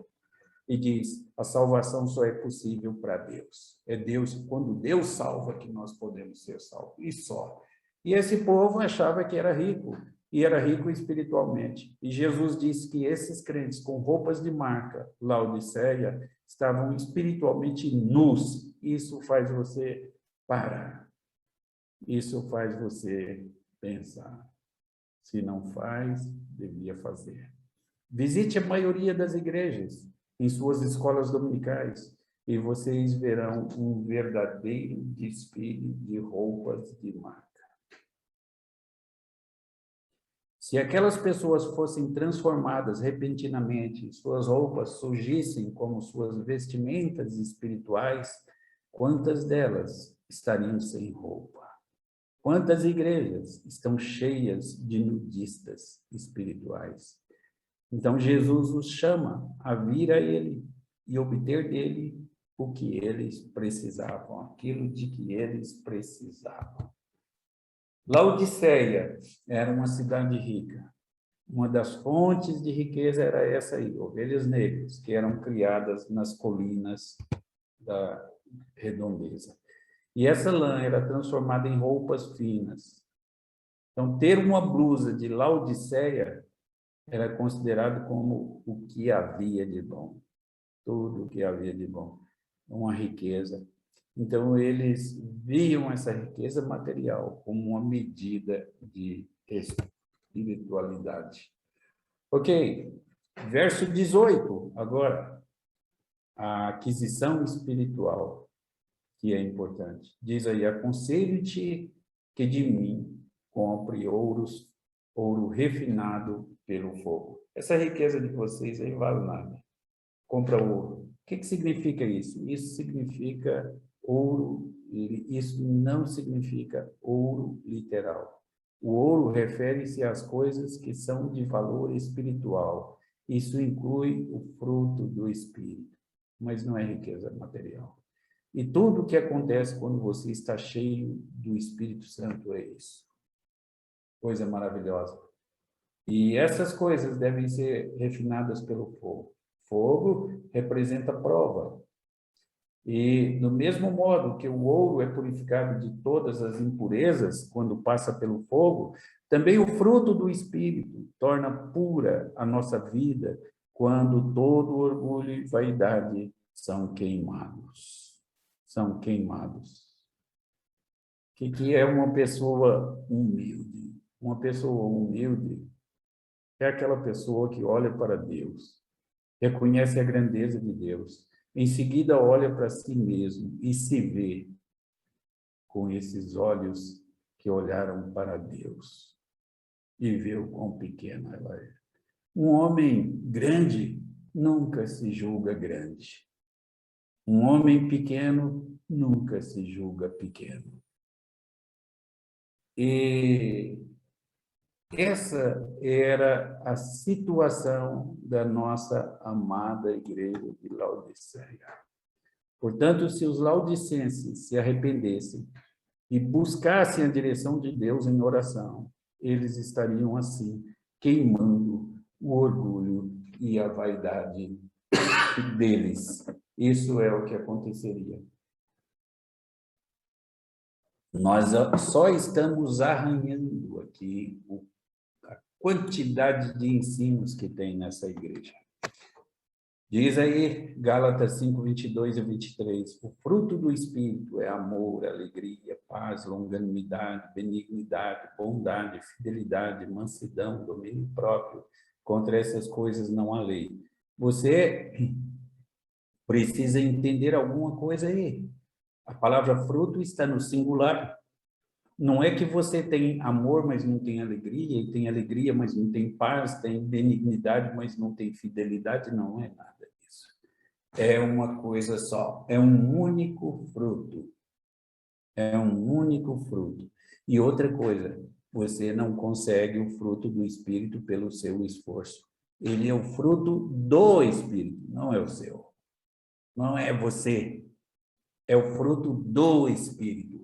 E diz, a salvação só é possível para Deus. É Deus, quando Deus salva, que nós podemos ser salvos, e só. E esse povo achava que era rico, e era rico espiritualmente. E Jesus disse que esses crentes com roupas de marca, Laodiceia, estavam espiritualmente nus. Isso faz você parar. Isso faz você pensar. Se não faz, devia fazer. Visite a maioria das igrejas em suas escolas dominicais e vocês verão um verdadeiro desfile de roupas de marca. Se aquelas pessoas fossem transformadas repentinamente, suas roupas surgissem como suas vestimentas espirituais, quantas delas estariam sem roupa? Quantas igrejas estão cheias de nudistas espirituais? Então, Jesus os chama a vir a Ele e obter dele o que eles precisavam, aquilo de que eles precisavam. Laodiceia era uma cidade rica. Uma das fontes de riqueza era essa aí, ovelhas negras, que eram criadas nas colinas da redondeza. E essa lã era transformada em roupas finas. Então, ter uma blusa de Laodiceia era considerado como o que havia de bom. Tudo o que havia de bom. Uma riqueza. Então, eles viam essa riqueza material como uma medida de espiritualidade. Ok, verso 18, agora. A aquisição espiritual, que é importante. Diz aí, aconselho-te que de mim compre ouro refinado pelo fogo. Essa riqueza de vocês aí vale nada. Compra ouro. O que significa isso? Isso significa ouro, isso não significa ouro literal. O ouro refere-se às coisas que são de valor espiritual. Isso inclui o fruto do Espírito, mas não é riqueza material. E tudo o que acontece quando você está cheio do Espírito Santo é isso. Coisa maravilhosa. E essas coisas devem ser refinadas pelo fogo. Fogo representa prova. E, do mesmo modo que o ouro é purificado de todas as impurezas quando passa pelo fogo, também o fruto do Espírito torna pura a nossa vida quando todo orgulho e vaidade são queimados. São queimados. O que é uma pessoa humilde? Uma pessoa humilde é aquela pessoa que olha para Deus, reconhece a grandeza de Deus, em seguida olha para si mesmo e se vê com esses olhos que olharam para Deus e vê o quão pequena ela é. Um homem grande nunca se julga grande. Um homem pequeno nunca se julga pequeno. E essa era a situação da nossa amada igreja de Laodiceia. Portanto, se os laodicenses se arrependessem e buscassem a direção de Deus em oração, eles estariam assim, queimando o orgulho e a vaidade deles. Isso é o que aconteceria. Nós só estamos arranhando aqui a quantidade de ensinos que tem nessa igreja. Diz aí, Gálatas 5, 22 e 23, o fruto do Espírito é amor, alegria, paz, longanimidade, benignidade, bondade, fidelidade, mansidão, domínio próprio. Contra essas coisas não há lei. Você precisa entender alguma coisa aí. A palavra fruto está no singular. Não é que você tem amor, mas não tem alegria, e tem alegria, mas não tem paz, tem benignidade, mas não tem fidelidade. Não é nada disso. É uma coisa só, é um único fruto. É um único fruto. E outra coisa, você não consegue o fruto do Espírito pelo seu esforço. Ele é o fruto do Espírito, não é o seu. Não é você. É o fruto do Espírito.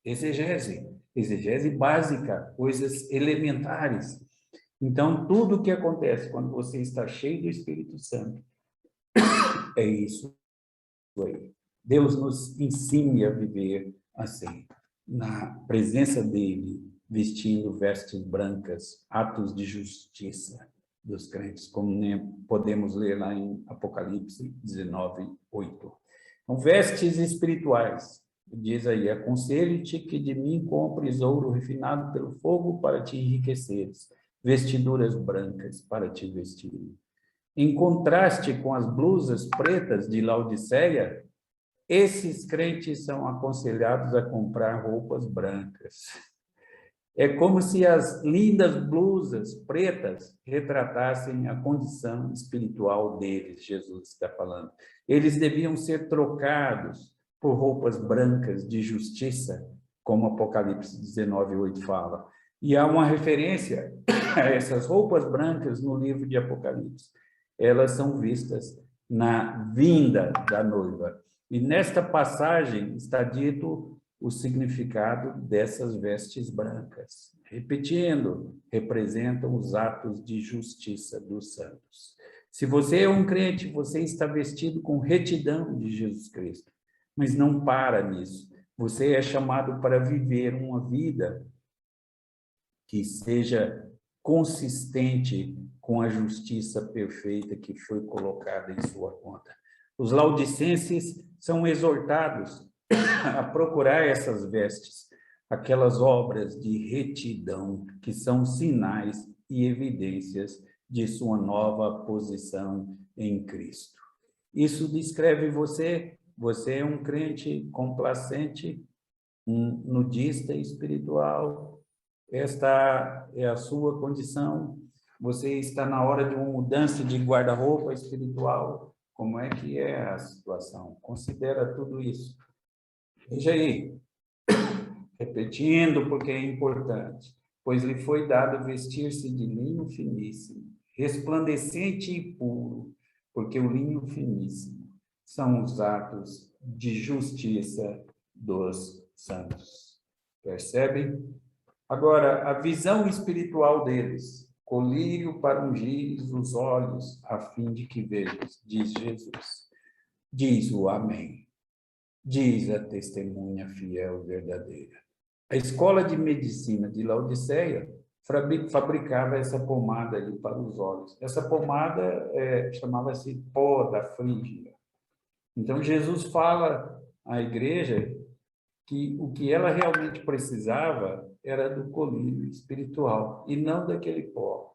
Exegese básica, coisas elementares. Então, tudo o que acontece quando você está cheio do Espírito Santo, é isso aí. Deus nos ensine a viver assim, na presença dele, vestindo vestes brancas, atos de justiça dos crentes, como podemos ler lá em Apocalipse 19, 8. Então, vestes espirituais, diz aí, aconselho-te que de mim compres ouro refinado pelo fogo para te enriqueceres, vestiduras brancas para te vestir. Em contraste com as blusas pretas de Laodiceia, esses crentes são aconselhados a comprar roupas brancas. É como se as lindas blusas pretas retratassem a condição espiritual deles, Jesus está falando. Eles deviam ser trocados por roupas brancas de justiça, como Apocalipse 19, 8 fala. E há uma referência a essas roupas brancas no livro de Apocalipse. Elas são vistas na vinda da noiva. E nesta passagem está dito o significado dessas vestes brancas. Repetindo, representam os atos de justiça dos santos. Se você é um crente, você está vestido com retidão de Jesus Cristo, mas não para nisso. Você é chamado para viver uma vida que seja consistente com a justiça perfeita que foi colocada em sua conta. Os laudicenses são exortados a procurar essas vestes, aquelas obras de retidão que são sinais e evidências de sua nova posição em Cristo. Isso descreve você. Você é um crente complacente, um nudista espiritual. Esta é a sua condição. Você está na hora de uma mudança de guarda-roupa espiritual. Como é que é a situação? Considera tudo isso. Veja aí, repetindo porque é importante. Pois lhe foi dado vestir-se de linho finíssimo, resplandecente e puro, porque o linho finíssimo são os atos de justiça dos santos. Percebem? Agora, a visão espiritual deles, colírio para ungir os olhos, a fim de que vejas, diz Jesus. Diz o Amém. Diz a testemunha fiel e verdadeira. A escola de medicina de Laodiceia fabricava essa pomada ali para os olhos. Essa pomada chamava-se pó da Frígia. Então, Jesus fala à igreja que o que ela realmente precisava era do colírio espiritual e não daquele pó.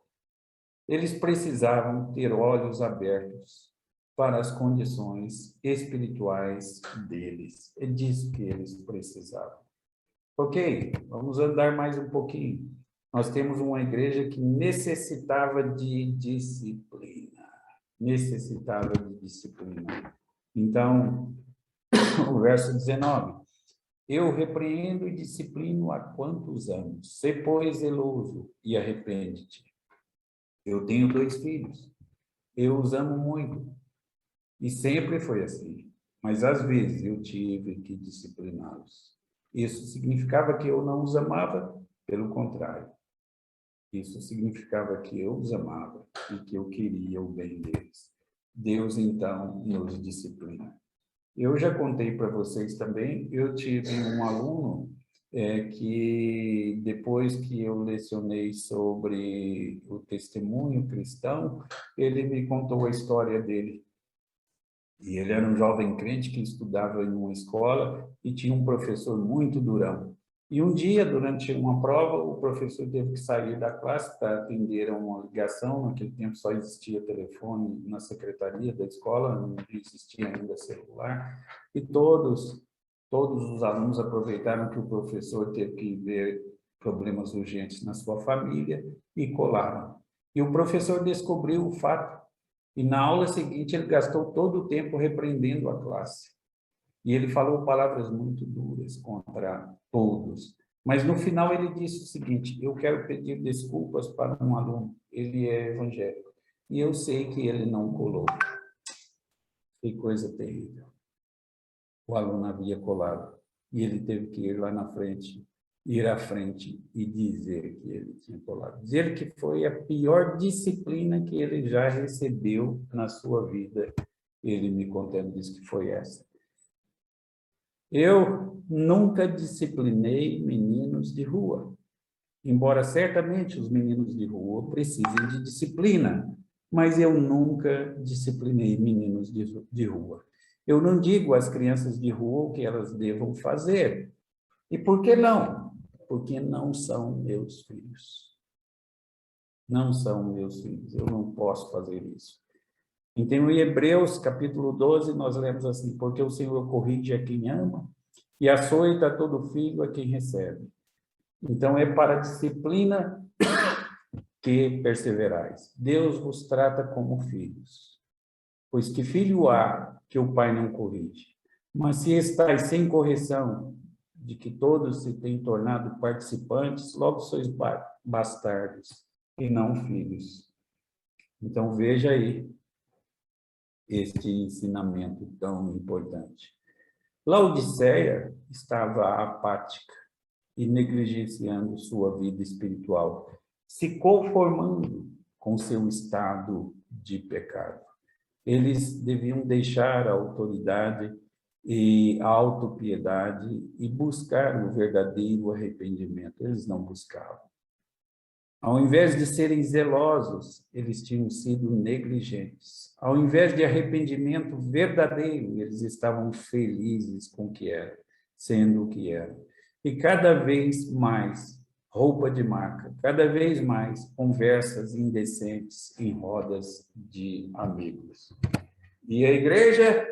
Eles precisavam ter olhos abertos para as condições espirituais deles. É disso que eles precisavam. Ok, vamos andar mais um pouquinho. Nós temos uma igreja que necessitava de disciplina. Necessitava de disciplina. Então, o verso 19. Eu repreendo e disciplino há quantos anos? Sê, pois, zeloso e arrepende-te. Eu tenho 2 filhos. Eu os amo muito. E sempre foi assim. Mas, às vezes, eu tive que discipliná-los. Isso significava que eu não os amava? Pelo contrário. Isso significava que eu os amava e que eu queria o bem deles. Deus, então, nos disciplina. Eu já contei para vocês também, eu tive um aluno que, depois que eu lecionei sobre o testemunho cristão, ele me contou a história dele. E ele era um jovem crente que estudava em uma escola e tinha um professor muito durão. E um dia, durante uma prova, o professor teve que sair da classe para atender a uma ligação. Naquele tempo só existia telefone na secretaria da escola, não existia ainda celular. E todos os alunos aproveitaram que o professor teve que ver problemas urgentes na sua família e colaram. E o professor descobriu o fato. E na aula seguinte ele gastou todo o tempo repreendendo a classe. E ele falou palavras muito duras contra todos. Mas no final ele disse o seguinte: eu quero pedir desculpas para um aluno, ele é evangélico, e eu sei que ele não colou. Que coisa terrível. O aluno havia colado, e ele teve que ir lá na frente, ir à frente e dizer que ele tinha colado. Dizer que foi a pior disciplina que ele já recebeu na sua vida. Ele me contando, disse que foi essa. Eu nunca disciplinei meninos de rua, embora certamente os meninos de rua precisem de disciplina, mas eu nunca disciplinei meninos de rua. Eu não digo às crianças de rua o que elas devam fazer. E por que não? Porque não são meus filhos. Não são meus filhos. Eu não posso fazer isso. Então, em Hebreus, capítulo 12, nós lemos assim: porque o Senhor corrige a quem ama e açoita todo filho a quem recebe. Então, é para a disciplina que perseverais. Deus vos trata como filhos. Pois que filho há que o pai não corrige? Mas se estáis sem correção, de que todos se têm tornado participantes, logo sois bastardos e não filhos. Então, veja aí este ensinamento tão importante. Laodiceia estava apática e negligenciando sua vida espiritual, se conformando com seu estado de pecado. Eles deviam deixar a autoridade e a autopiedade e buscar o verdadeiro arrependimento. Eles não buscavam. Ao invés de serem zelosos, eles tinham sido negligentes. Ao invés de arrependimento verdadeiro, eles estavam felizes com o que era, sendo o que era. E cada vez mais roupa de marca, cada vez mais conversas indecentes em rodas de amigos. E a igreja,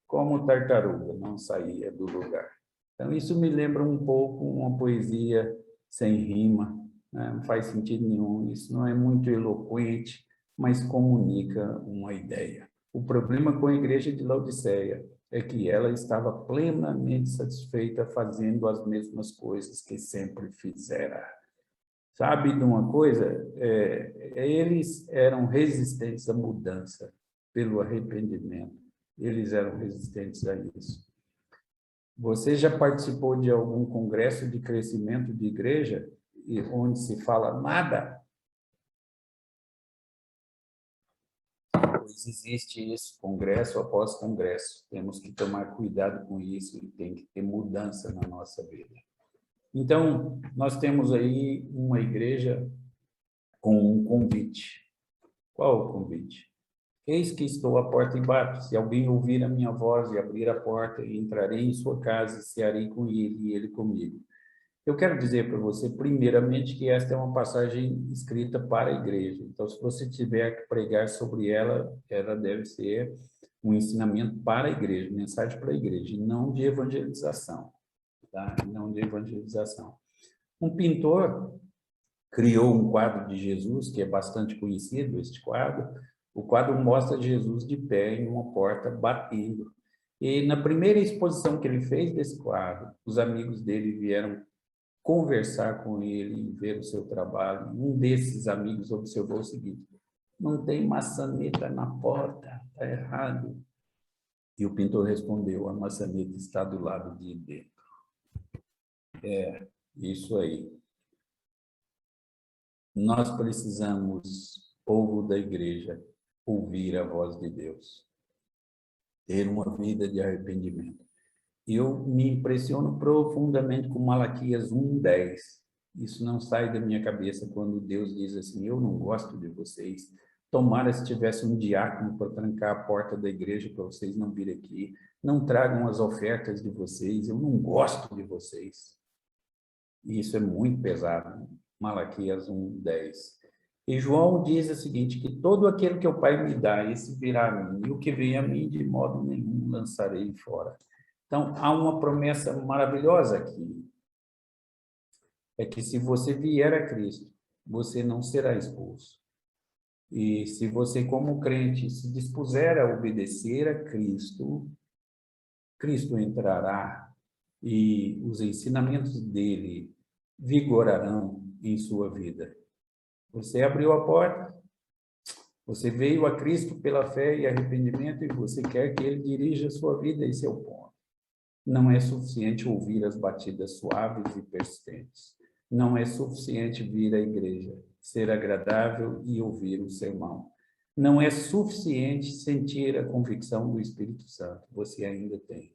como tartaruga, não saía do lugar. Então, isso me lembra um pouco uma poesia sem rima, né? Não faz sentido nenhum, isso não é muito eloquente, mas comunica uma ideia. O problema com a igreja de Laodiceia é que ela estava plenamente satisfeita fazendo as mesmas coisas que sempre fizera. Sabe de uma coisa? Eles eram resistentes à mudança pelo arrependimento. Eles eram resistentes a isso. Você já participou de algum congresso de crescimento de igreja onde se fala nada? Pois existe isso, congresso após congresso. Temos que tomar cuidado com isso e tem que ter mudança na nossa vida. Então, nós temos aí uma igreja com um convite. Qual o convite? Eis que estou à porta e bato. Se alguém ouvir a minha voz e abrir a porta, entrarei em sua casa e cearei com ele e ele comigo. Eu quero dizer para você, primeiramente, que esta é uma passagem escrita para a igreja. Então, se você tiver que pregar sobre ela, ela deve ser um ensinamento para a igreja, mensagem para a igreja, e não de evangelização. Tá? Não de evangelização. Um pintor criou um quadro de Jesus, que é bastante conhecido, este quadro. O quadro mostra Jesus de pé em uma porta batendo. E na primeira exposição que ele fez desse quadro, os amigos dele vieram conversar com ele e ver o seu trabalho. Um desses amigos observou o seguinte: não tem maçaneta na porta, está errado. E o pintor respondeu: a maçaneta está do lado de dentro. É, isso aí. Nós precisamos, povo da igreja, ouvir a voz de Deus, ter uma vida de arrependimento. Eu me impressiono profundamente com Malaquias 1:10. Isso não sai da minha cabeça quando Deus diz assim: eu não gosto de vocês, Tomara se tivesse um diácono para trancar a porta da igreja para vocês não virem aqui. Não tragam as ofertas de vocês, eu não gosto de vocês. E isso é muito pesado. Malaquias 1:10. E João diz o seguinte, que todo aquele que o Pai me dá, esse virá a mim, e o que vem a mim, de modo nenhum lançarei fora. Então, há uma promessa maravilhosa aqui. É que se você vier a Cristo, você não será expulso. E se você, como crente, se dispuser a obedecer a Cristo, Cristo entrará e os ensinamentos dele vigorarão em sua vida. Você abriu a porta, você veio a Cristo pela fé e arrependimento e você quer que ele dirija a sua vida, esse é o ponto. Não é suficiente ouvir as batidas suaves e persistentes. Não é suficiente vir à igreja, ser agradável e ouvir o sermão. Não é suficiente sentir a convicção do Espírito Santo. Você ainda tem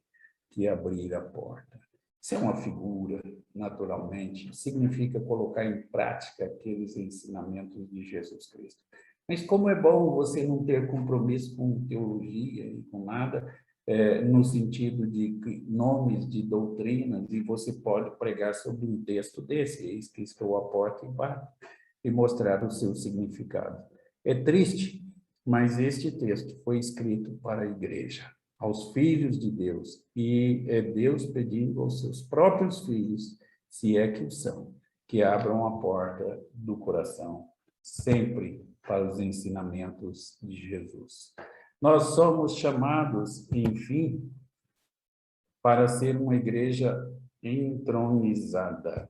que abrir a porta. Isso é uma figura, naturalmente, significa colocar em prática aqueles ensinamentos de Jesus Cristo. Mas como é bom você não ter compromisso com teologia e com nada, no sentido de nomes de doutrinas, e você pode pregar sobre um texto desse, eis que estou à porta e bato, e mostrar o seu significado. É triste, mas este texto foi escrito para a igreja, aos filhos de Deus, e é Deus pedindo aos seus próprios filhos, se é que o são, que abram a porta do coração, sempre para os ensinamentos de Jesus. Nós somos chamados, enfim, para ser uma igreja entronizada.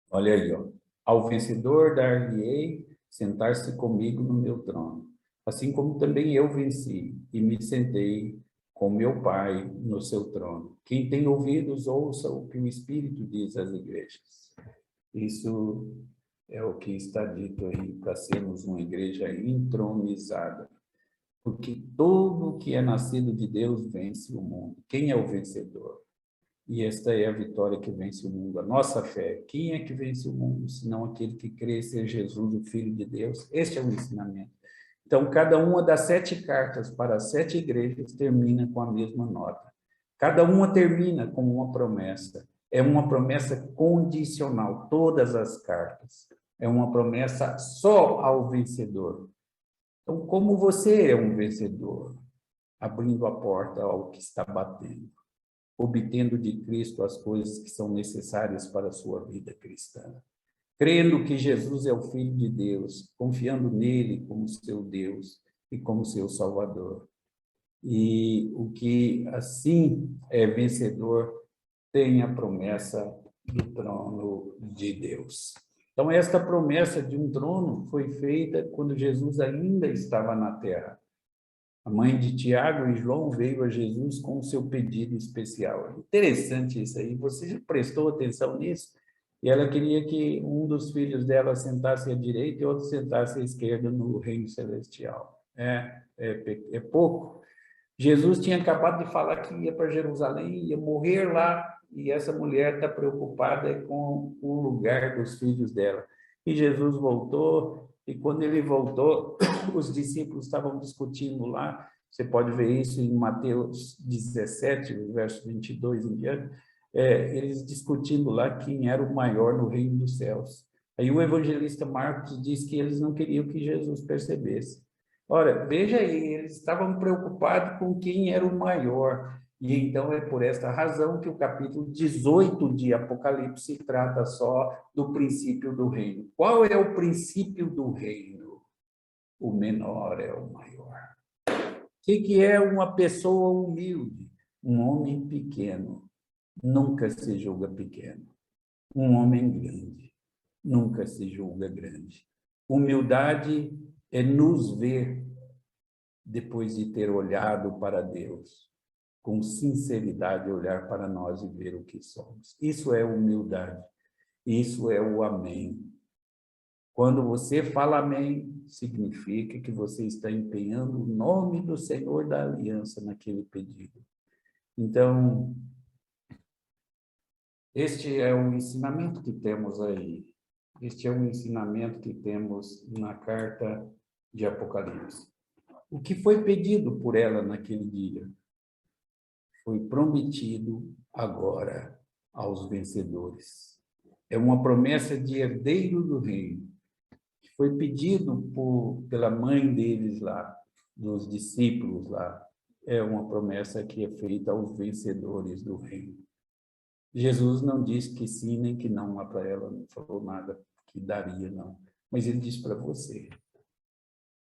Olha aí, ó. Ao vencedor dar-lhe-ei sentar-se comigo no meu trono, assim como também eu venci e me sentei com meu Pai no seu trono. Quem tem ouvidos, ouça o que o Espírito diz às igrejas. Isso é o que está dito aí para sermos uma igreja entronizada. Porque todo que é nascido de Deus vence o mundo. Quem é o vencedor? E esta é a vitória que vence o mundo, a nossa fé. Quem é que vence o mundo, senão aquele que crê ser Jesus, o Filho de Deus? Este é o ensinamento. Então, cada uma das 7 cartas para as 7 igrejas termina com a mesma nota. Cada uma termina com uma promessa. É uma promessa condicional, todas as cartas. É uma promessa só ao vencedor. Então, como você é um vencedor? Abrindo a porta ao que está batendo, obtendo de Cristo as coisas que são necessárias para a sua vida cristã, crendo que Jesus é o Filho de Deus, confiando nele como seu Deus e como seu Salvador. E o que assim é vencedor tem a promessa do trono de Deus. Então, esta promessa de um trono foi feita quando Jesus ainda estava na terra. A mãe de Tiago e João veio a Jesus com o seu pedido especial. Interessante isso aí. Você já prestou atenção nisso? E ela queria que um dos filhos dela sentasse à direita e outro sentasse à esquerda no reino celestial. É pouco. Jesus tinha acabado de falar que ia para Jerusalém, ia morrer lá, e essa mulher está preocupada com o lugar dos filhos dela. E Jesus voltou, e quando ele voltou, os discípulos estavam discutindo lá, você pode ver isso em Mateus 17, verso 22 em diante, eles discutindo lá quem era o maior no reino dos céus. Aí o evangelista Marcos diz que eles não queriam que Jesus percebesse. Ora, veja aí, eles estavam preocupados com quem era o maior. E então é por esta razão que o capítulo 18 de Apocalipse trata só do princípio do reino. Qual é o princípio do reino? O menor é o maior. O que é uma pessoa humilde? Um homem pequeno nunca se julga pequeno. Um homem grande nunca se julga grande. Humildade é nos ver depois de ter olhado para Deus, com sinceridade olhar para nós e ver o que somos. Isso é humildade. Isso é o amém. Quando você fala amém, significa que você está empenhando o nome do Senhor da aliança naquele pedido. Então, este é o ensinamento que temos aí. Este é um ensinamento que temos na carta de Apocalipse. O que foi pedido por ela naquele dia foi prometido agora aos vencedores. É uma promessa de herdeiro do reino, que foi pedido pela mãe deles lá, dos discípulos lá. É uma promessa que é feita aos vencedores do reino. Jesus não disse que sim nem que não lá para ela, não falou nada que daria, não. Mas ele disse para você.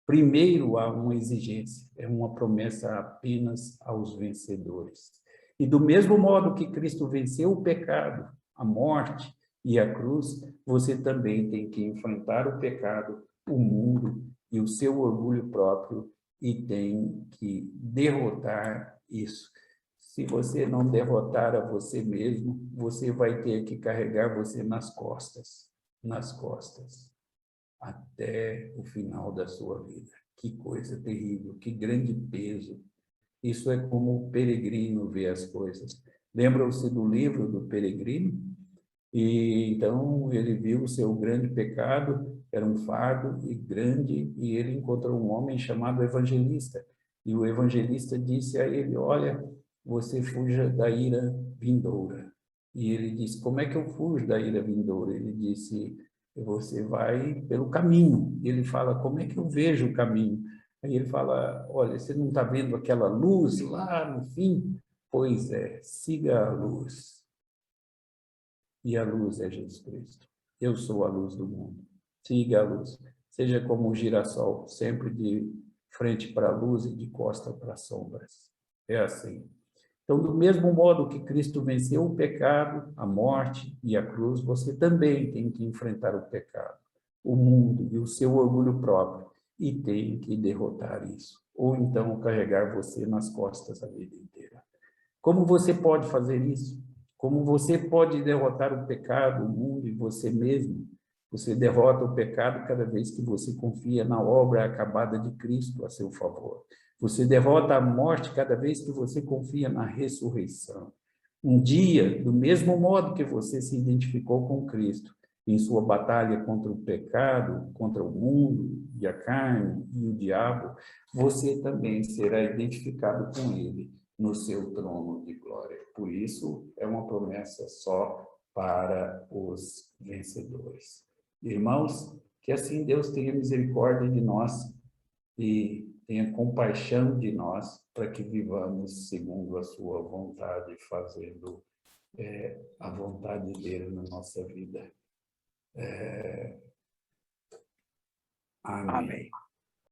Primeiro há uma exigência, é uma promessa apenas aos vencedores. E do mesmo modo que Cristo venceu o pecado, a morte e a cruz, você também tem que enfrentar o pecado, o mundo e o seu orgulho próprio e tem que derrotar isso. Se você não derrotar a você mesmo, você vai ter que carregar você nas costas, até o final da sua vida. Que coisa terrível, que grande peso. Isso é como o peregrino vê as coisas. Lembram-se do livro do peregrino? E então ele viu o seu grande pecado, era um fardo e grande, e ele encontrou um homem chamado evangelista. E o evangelista disse a ele: olha, você fuja da ira vindoura. E ele disse: como é que eu fujo da ira vindoura? Ele disse: você vai pelo caminho. E ele fala: como é que eu vejo o caminho? Aí ele fala: olha, você não está vendo aquela luz lá no fim? Pois é, siga a luz. E a luz é Jesus Cristo. Eu sou a luz do mundo. Siga a luz. Seja como o girassol, sempre de frente para a luz e de costa para as sombras. É assim. Então, do mesmo modo que Cristo venceu o pecado, a morte e a cruz, você também tem que enfrentar o pecado, o mundo e o seu orgulho próprio, e tem que derrotar isso. Ou então carregar você nas costas a vida inteira. Como você pode fazer isso? Como você pode derrotar o pecado, o mundo e você mesmo? Você derrota o pecado cada vez que você confia na obra acabada de Cristo a seu favor. Você derrota a morte cada vez que você confia na ressurreição. Um dia, do mesmo modo que você se identificou com Cristo em sua batalha contra o pecado, contra o mundo e a carne e o diabo, você também será identificado com ele no seu trono de glória. Por isso, é uma promessa só para os vencedores. Irmãos, que assim Deus tenha misericórdia de nós e tenha compaixão de nós para que vivamos segundo a sua vontade, fazendo a vontade dele na nossa vida. Amém.